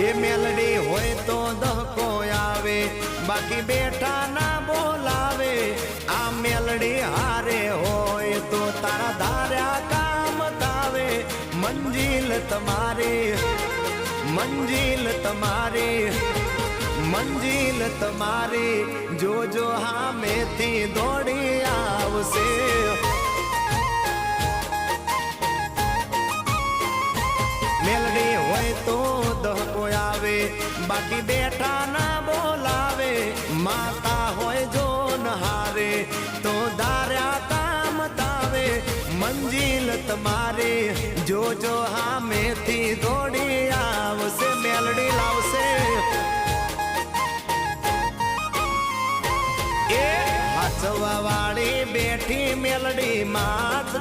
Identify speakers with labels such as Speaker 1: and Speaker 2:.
Speaker 1: એ મેલડી હોય તો દહકો આવે, બાકી બેઠા ના બોલાવે। આ મેલડી હારે હોય તો તારા ધાર્યા કામ થાવે। મંજિલ તમારી, મંજિલ તમારી, મંજિલ તમારી જોજો હામેથી દોડી આવશે। મેલડી હોય તો દહકો આવે, બાકી બેઠા ના બોલાવે। માતા હોય જો નહારે તો ધાર્યા કામ થાવે। મંજિલ તમારી જોજો હામેથી દોડી આવશે। મેલડી લાવશે એ હાચવા વાળી બેઠી મેલડી માથ